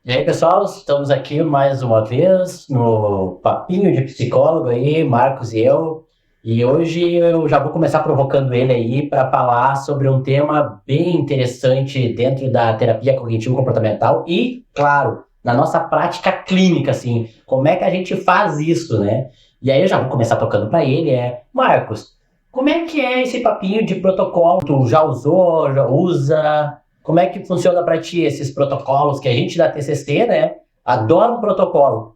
E aí, pessoal, estamos aqui mais uma vez no Papinho de Psicólogo aí, Marcos e eu. E hoje eu já vou começar provocando ele aí para falar sobre um tema bem interessante dentro da terapia cognitivo-comportamental e, claro, na nossa prática clínica, assim, como é que a gente faz isso, né? E aí eu já vou começar tocando para ele, Marcos, como é que é esse papinho de protocolo? Tu já usou, já usa? Como é que funciona para ti esses protocolos que a gente da TCC, né? Adora um protocolo.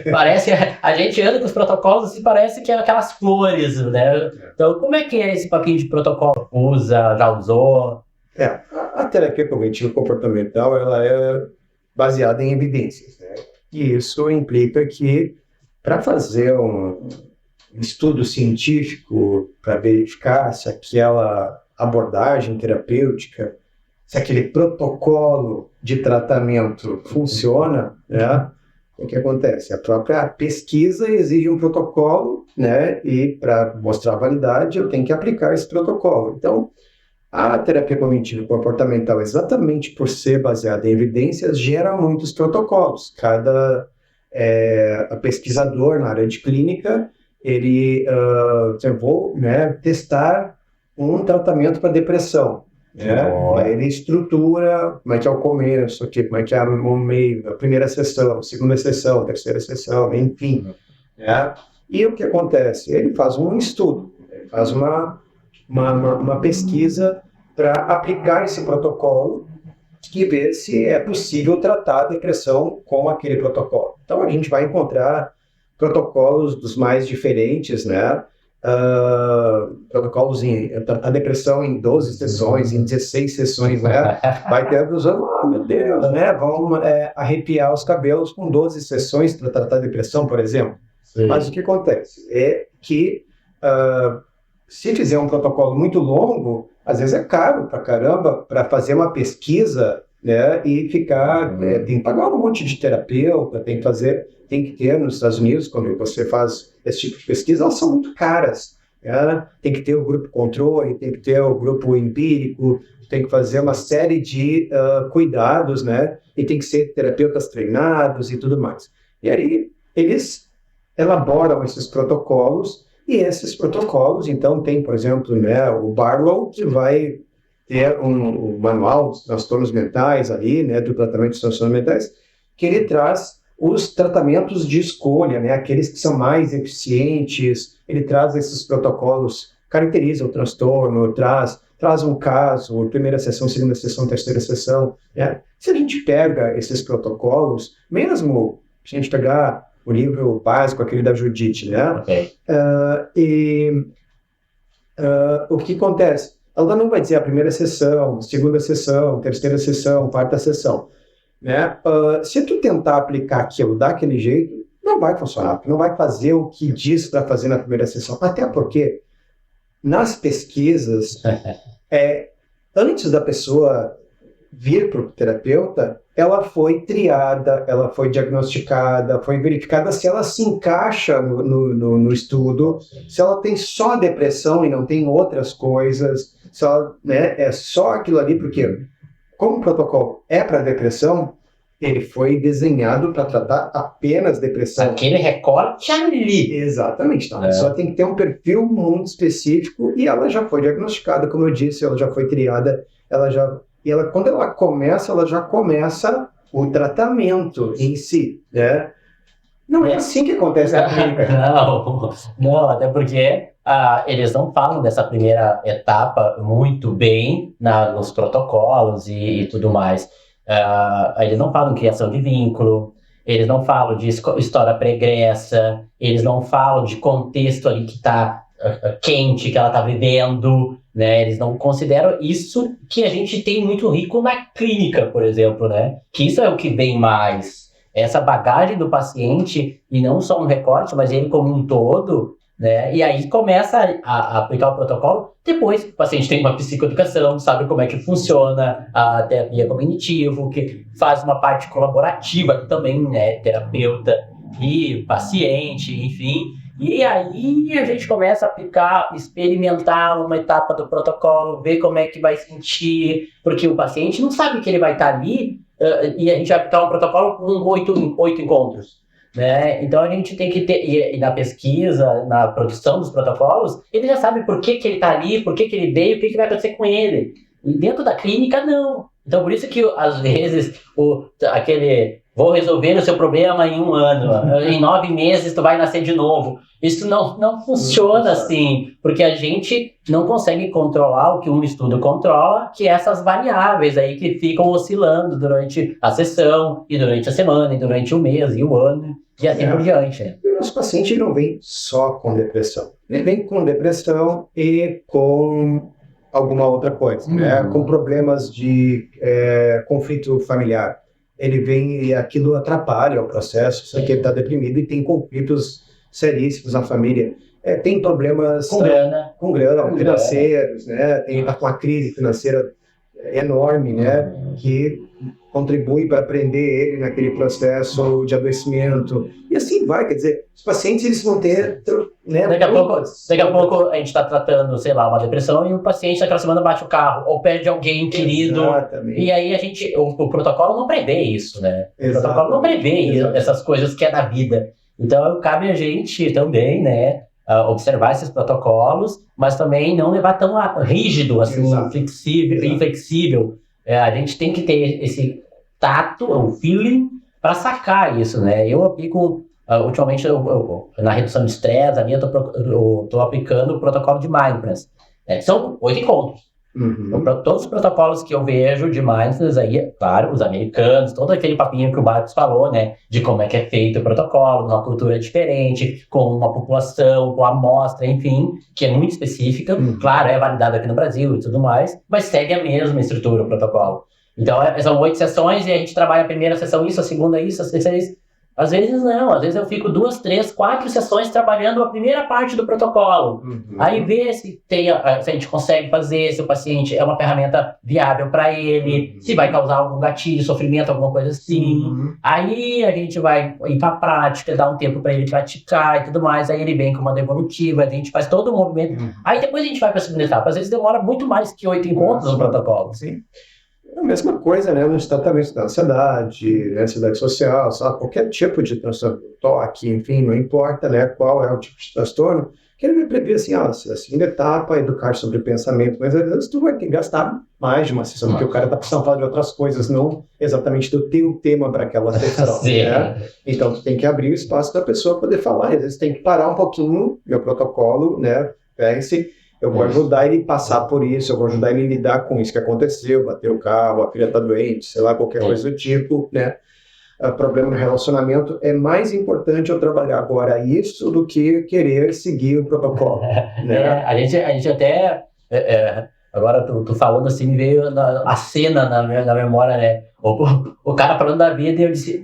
Parece, a gente anda com os protocolos e parece que é aquelas flores, né? Então, como é que é esse papinho de protocolo? Usa, já usou? A terapia cognitivo-comportamental ela é baseada em evidências, né? E isso implica que, para fazer um estudo científico para verificar se aquela abordagem terapêutica, se aquele protocolo de tratamento funciona, né? O que acontece? A própria pesquisa exige um protocolo, né? E para mostrar a validade, eu tenho que aplicar esse protocolo. Então, a terapia cognitivo-comportamental, exatamente por ser baseada em evidências, gera muitos protocolos. Cada pesquisador na área de clínica, ele vou, né, testar um tratamento para depressão. Aí ele estrutura como é que é o começo, como é que é o meio, a primeira sessão, a segunda sessão, a terceira sessão, enfim. Né? E o que acontece? Ele faz um estudo, ele faz uma pesquisa para aplicar esse protocolo e ver se é possível tratar a depressão com aquele protocolo. Então, a gente vai encontrar protocolos dos mais diferentes, né? Protocolos a depressão em 12 sessões, em 16 sessões, né? Vai ter meu Deus, né? Vão arrepiar os cabelos com 12 sessões para tratar a depressão, por exemplo. Sim. Mas o que acontece é que se fizer um protocolo muito longo, às vezes é caro pra caramba para fazer uma pesquisa, né? E ficar, tem que pagar um monte de terapeuta, tem que ter nos Estados Unidos, quando você faz esse tipo de pesquisa, elas são muito caras. Né? Tem que ter o grupo controle, tem que ter o grupo empírico, tem que fazer uma série de cuidados, né? E tem que ser terapeutas treinados e tudo mais. E aí, eles elaboram esses protocolos, e esses protocolos, então, tem, por exemplo, né, o Barlow, que vai ter um manual dos transtornos mentais ali, né, do tratamento dos transtornos mentais, que ele traz os tratamentos de escolha, né, aqueles que são mais eficientes, ele traz esses protocolos, caracteriza o transtorno, traz um caso, primeira sessão, segunda sessão, terceira sessão. Né? Se a gente pega esses protocolos, mesmo se a gente pegar o livro básico, aquele da Judith, né? Okay. O que acontece? Ela não vai dizer a primeira sessão, segunda sessão, terceira sessão, quarta sessão. Né? Se tu tentar aplicar aquilo daquele jeito, não vai funcionar, não vai fazer o que diz para fazer na primeira sessão. Até porque, nas pesquisas, antes da pessoa vir para o terapeuta, ela foi triada, ela foi diagnosticada, foi verificada se ela se encaixa no estudo, se ela tem só depressão e não tem outras coisas, se ela, né, é só aquilo ali, porque como o protocolo é para depressão, ele foi desenhado para tratar apenas depressão. Aquele recorte ali. Exatamente. Então, a pessoa tem que ter um perfil muito específico e ela já foi diagnosticada, como eu disse, ela já foi triada, quando ela já começa o tratamento em si, né? Não é assim que acontece na clínica. Não, até porque eles não falam dessa primeira etapa muito bem nos protocolos e tudo mais. Eles não falam de criação de vínculo, eles não falam de história pregressa, eles não falam de contexto ali que está quente, que ela está vivendo, né? Eles não consideram isso que a gente tem muito rico na clínica, por exemplo, né? Que isso é o que vem mais. Essa bagagem do paciente, e não só um recorte, mas ele como um todo, né? E aí começa a aplicar o protocolo depois que o paciente tem uma psicoeducação, sabe como é que funciona a terapia cognitivo, que faz uma parte colaborativa também, né? Terapeuta e paciente, enfim. E aí a gente começa a aplicar, experimentar uma etapa do protocolo, ver como é que vai sentir, porque o paciente não sabe que ele vai estar ali e a gente vai aplicar um protocolo com 8 encontros. Né? Então a gente tem que ter, e na pesquisa, na produção dos protocolos, ele já sabe por que ele está ali, por que ele veio, o que vai acontecer com ele. E dentro da clínica, não. Então por isso que às vezes vou resolver o seu problema em 1 ano, em 9 meses tu vai nascer de novo. Isso não funciona assim, porque a gente não consegue controlar o que um estudo controla, que é essas variáveis aí que ficam oscilando durante a sessão, e durante a semana, e durante o mês, e o ano, e assim por diante. O nosso paciente não vem só com depressão. Ele vem com depressão e com alguma outra coisa, né? Com problemas de conflito familiar. Ele vem e aquilo atrapalha o processo, só que ele está deprimido e tem conflitos seríssimos na família. Tem problemas com grana financeiros, né? Está com uma crise financeira enorme, né? Que contribui para prender ele naquele processo de adoecimento. E assim vai, quer dizer, os pacientes eles vão ter... Né, daqui a pouco a gente está tratando, sei lá, uma depressão e o paciente naquela semana bate o carro ou perde alguém querido. Exatamente. E aí o protocolo não prevê isso, né? O protocolo não prevê essas coisas que é da vida. Então cabe a gente também, né, observar esses protocolos, mas também não levar tão rígido, assim, inflexível. A gente tem que ter esse tato, o feeling, para sacar isso, né? Eu aplico, ultimamente, na redução de estresse, eu estou aplicando o protocolo de Mindfulness. São 8 encontros. Então, todos os protocolos que eu vejo de Mindfulness aí, claro, os americanos, todo aquele papinho que o Marcos falou, né? De como é que é feito o protocolo, numa cultura diferente, com uma população, com amostra, enfim, que é muito específica. Claro, é validado aqui no Brasil e tudo mais, mas segue a mesma estrutura o protocolo. Então, são 8 sessões e a gente trabalha a primeira sessão isso, a segunda isso, a terceira isso. Às vezes não, às vezes eu fico 2, 3, 4 sessões trabalhando a primeira parte do protocolo. Aí ver se a gente consegue fazer, se o paciente é uma ferramenta viável para ele, se vai causar algum gatilho, sofrimento, alguma coisa assim. Aí a gente vai ir para a prática, dar um tempo para ele praticar e tudo mais. Aí ele vem com uma devolutiva, a gente faz todo o movimento. Aí depois a gente vai para a segunda etapa. Às vezes demora muito mais que 8 encontros no protocolo. Sim. É a mesma coisa, né, nos tratamentos da ansiedade, né, ansiedade social, sabe? Qualquer tipo de transtorno, toque, enfim, não importa, né, qual é o tipo de transtorno, que ele vai prever assim, a segunda etapa, educar sobre pensamento, mas às vezes tu vai ter que gastar mais de uma sessão, porque o cara está precisando falar de outras coisas, não exatamente do teu tema para aquela sessão, né? Então tu tem que abrir o espaço da pessoa poder falar, e às vezes tem que parar um pouquinho, meu protocolo, né, pense. Eu vou ajudar ele a passar por isso, eu vou ajudar ele a lidar com isso que aconteceu, bater o carro, a filha está doente, sei lá, qualquer coisa do tipo, né? Problema no relacionamento, é mais importante eu trabalhar agora isso do que querer seguir o protocolo. Né? A gente até, agora tu falando assim, me veio a cena na memória, né? O cara falando da vida e eu disse,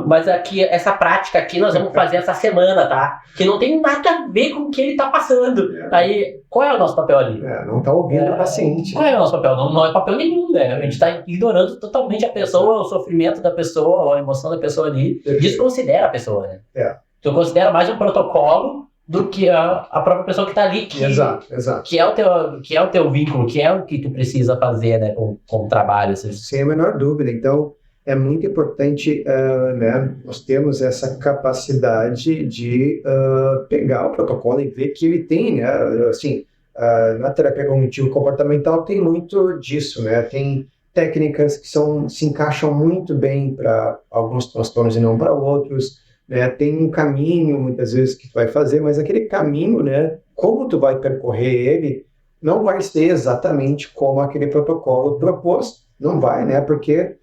mas aqui, essa prática aqui nós vamos fazer essa semana, tá? Que não tem nada a ver com o que ele tá passando. Aí, qual é o nosso papel ali? Não tá ouvindo o paciente. Qual é o nosso papel? Não é papel nenhum, né? A gente tá ignorando totalmente a pessoa, o sofrimento da pessoa, a emoção da pessoa ali. Desconsidera a pessoa, né? Tu considera mais um protocolo do que a própria pessoa que está ali, exato. Que é o teu vínculo, que é o que tu precisa fazer, né, com o trabalho. Sem a menor dúvida. Então, é muito importante, né, nós temos essa capacidade de pegar o protocolo e ver que ele tem, né, assim, na terapia cognitivo-comportamental tem muito disso, né, tem técnicas que se encaixam muito bem para alguns transtornos e não para outros. Tem um caminho, muitas vezes, que tu vai fazer, mas aquele caminho, né, como tu vai percorrer ele, não vai ser exatamente como aquele protocolo propôs. Não vai, né, porque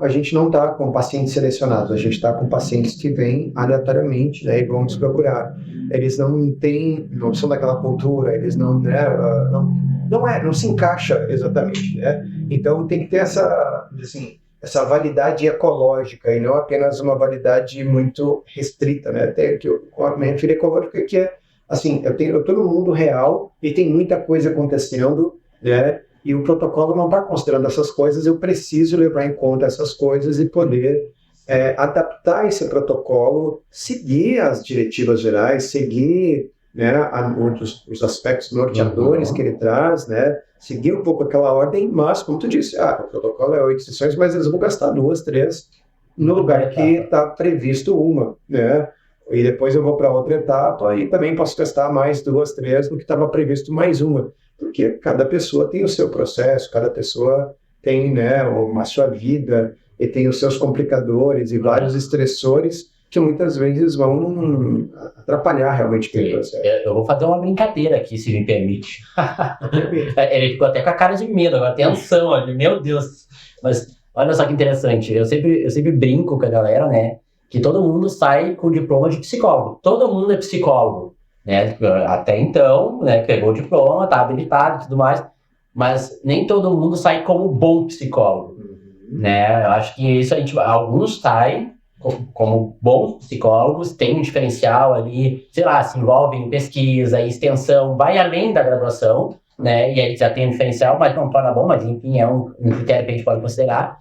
a gente não está com pacientes selecionados, a gente está com pacientes que vêm aleatoriamente, né, e vão nos procurar. Eles não são daquela cultura, eles não se encaixa exatamente, né? Então tem que ter essa validade ecológica e não apenas uma validade muito restrita, né? Até que eu me refiro a ecológica, que é assim, eu estou no mundo real e tem muita coisa acontecendo, né? E o protocolo não está considerando essas coisas, eu preciso levar em conta essas coisas e poder adaptar esse protocolo, seguir as diretivas gerais, seguir, né, os aspectos norteadores que ele traz, né? seguir um pouco aquela ordem, mas, como tu disse, o protocolo é 8 sessões, mas eles vão gastar 2, 3 no lugar que está previsto uma, né? E depois eu vou para outra etapa e também posso testar mais 2, 3 no que estava previsto mais uma, porque cada pessoa tem o seu processo, cada pessoa tem, né, uma sua vida e tem os seus complicadores e vários estressores que muitas vezes vão atrapalhar realmente aquele processo. Eu vou fazer uma brincadeira aqui, se me permite. Ele ficou até com a cara de medo, agora atenção, olha, meu Deus. Mas olha só que interessante, eu sempre brinco com a galera, né, que todo mundo sai com o diploma de psicólogo. Todo mundo é psicólogo, né? Até então, né, pegou o diploma, tá habilitado e tudo mais, mas nem todo mundo sai como bom psicólogo, né? Eu acho que isso alguns saem como bons psicólogos, tem um diferencial ali, sei lá, se envolvem em pesquisa, em extensão, vai além da graduação, né? E aí já tem um diferencial, mas não torna bom, mas enfim, é um critério que a gente pode considerar.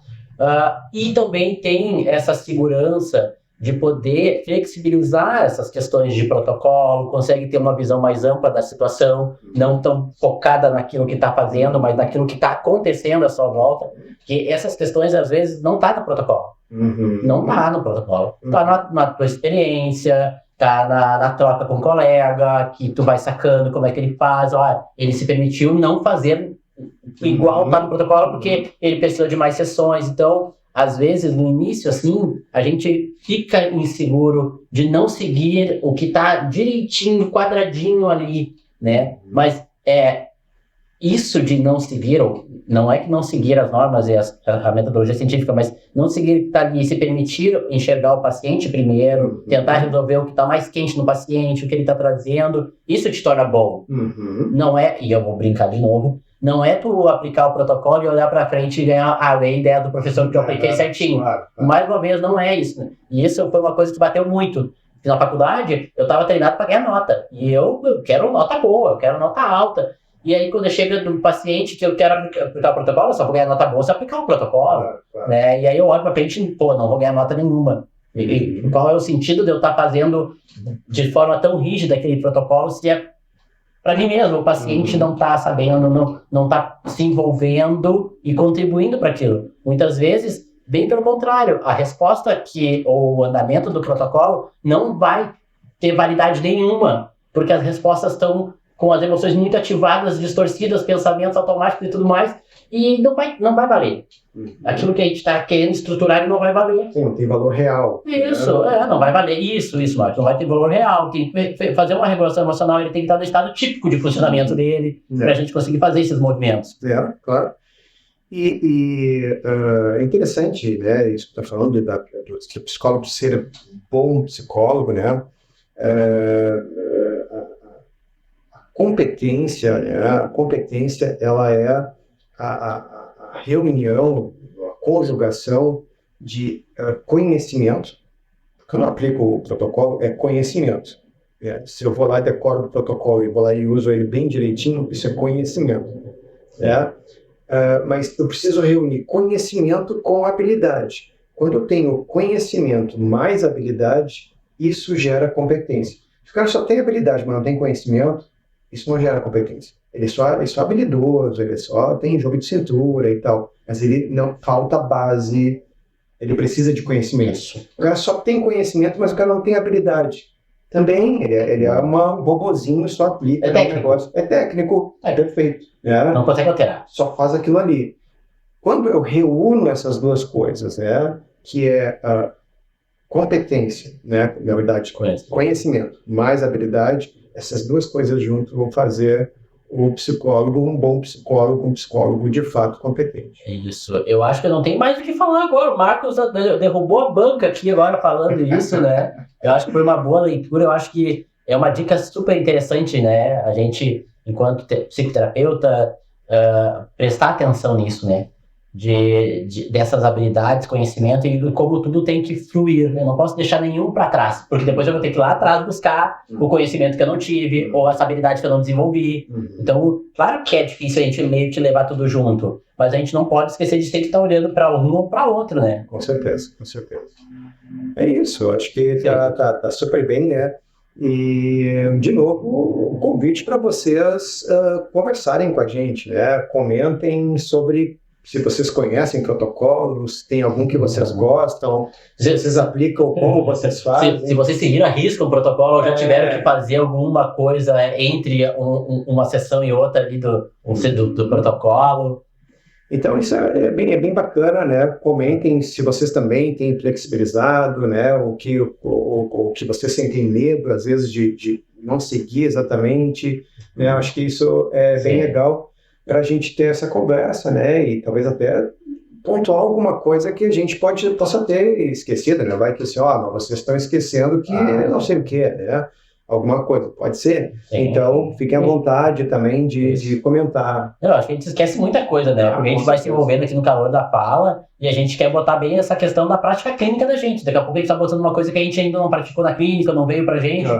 E também tem essa segurança de poder flexibilizar essas questões de protocolo, consegue ter uma visão mais ampla da situação, não tão focada naquilo que está fazendo, mas naquilo que está acontecendo à sua volta, que essas questões às vezes não tá no protocolo. Não tá no protocolo. Tá na tua experiência, tá na troca com o colega, que tu vai sacando como é que ele faz, ele se permitiu não fazer igual tá no protocolo porque ele precisou de mais sessões, então às vezes, no início, assim, a gente fica inseguro de não seguir o que está direitinho, quadradinho ali, né? Mas isso de não seguir, não é que não seguir as normas e a metodologia científica, mas não seguir o que está ali, se permitir enxergar o paciente primeiro, tentar resolver o que está mais quente no paciente, o que ele está trazendo, isso te torna bom. Não é, e eu vou brincar de novo, não é tu aplicar o protocolo e olhar para frente e ganhar a ideia do professor que eu apliquei certinho. Claro. Mais uma vez, não é isso, né? E isso foi uma coisa que bateu muito. Na faculdade, eu estava treinado para ganhar nota. E eu quero nota boa, eu quero nota alta. E aí, quando chega do paciente que eu quero aplicar o protocolo, eu só vou ganhar nota boa se aplicar o protocolo. Claro. Né? E aí eu olho para frente e, não vou ganhar nota nenhuma. E qual é o sentido de eu estar fazendo de forma tão rígida aquele protocolo se é para mim mesmo, o paciente não está sabendo, não está se envolvendo e contribuindo para aquilo. Muitas vezes, bem pelo contrário, a resposta ou o andamento do protocolo não vai ter validade nenhuma, porque as respostas estão com as emoções muito ativadas, distorcidas, pensamentos automáticos e tudo mais, e não vai valer. Aquilo que a gente está querendo estruturar não vai valer. Sim, não tem valor real. Isso, não vai valer. Isso, Marcos, não vai ter valor real. Tem que fazer uma regulação emocional, ele tem que estar no estado típico de funcionamento dele, para a gente conseguir fazer esses movimentos. Claro. E é interessante, né, isso que está falando do psicólogo ser bom psicólogo, né? A competência, ela é a reunião, a conjugação de conhecimento. Quando eu aplico o protocolo, é conhecimento. Se eu vou lá e decoro o protocolo e vou lá e uso ele bem direitinho, isso é conhecimento. Mas eu preciso reunir conhecimento com habilidade. Quando eu tenho conhecimento mais habilidade, isso gera competência. Se o cara só tem habilidade, mas não tem conhecimento, isso não gera competência. Ele é só habilidoso, ele só tem jogo de cintura e tal, mas ele não falta base, ele precisa de conhecimento. O cara só tem conhecimento, mas o cara não tem habilidade. Também, ele é um robozinho, só aplica o negócio. É técnico, perfeito. Não consegue alterar. Só faz aquilo ali. Quando eu reúno essas duas coisas, que é a competência, na verdade, conhecimento mais habilidade, essas duas coisas juntas vão fazer o psicólogo um bom psicólogo, um psicólogo de fato competente. Isso. Eu acho que não tem mais o que falar agora. O Marcos derrubou a banca aqui agora falando isso, né? Eu acho que foi uma boa leitura. Eu acho que é uma dica super interessante, né? A gente, enquanto psicoterapeuta, prestar atenção nisso, né? Dessas habilidades, conhecimento e como tudo tem que fluir. Eu não posso deixar nenhum para trás, porque depois eu vou ter que ir lá atrás buscar o conhecimento que eu não tive ou essa habilidade que eu não desenvolvi. Então, claro que é difícil a gente meio que levar tudo junto, mas a gente não pode esquecer de sempre estar olhando para um ou para outro, né? Com certeza. É isso, eu acho que tá super bem, né? E, de novo, o convite para vocês conversarem com a gente, né? Comentem sobre se vocês conhecem protocolos, tem algum que vocês gostam, se vocês aplicam, como vocês fazem. Se vocês seguiram a risca o protocolo, ou já tiveram que fazer alguma coisa entre uma sessão e outra ali do protocolo. Então, isso é bem bacana, né? Comentem se vocês também têm flexibilizado, né? O que vocês sentem medo, às vezes, de não seguir exatamente, né? Acho que isso é bem legal para a gente ter essa conversa, né? E talvez até pontuar alguma coisa que a gente possa ter esquecido, né? Vai que assim, mas vocês estão esquecendo que não sei o que, né? Alguma coisa, pode ser. Sim. Então, fiquem à vontade também de comentar. Eu acho que a gente esquece muita coisa, né? Porque a gente vai se envolvendo aqui no calor da fala e a gente quer botar bem essa questão da prática clínica da gente. Daqui a pouco a gente está botando uma coisa que a gente ainda não praticou na clínica, não veio pra gente.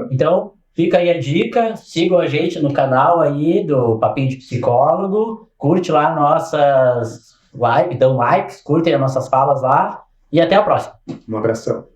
Então, fica aí a dica, sigam a gente no canal aí do Papinho de Psicólogo, curte lá nossas lives, dão likes, curtem as nossas falas lá e até a próxima. Um abração.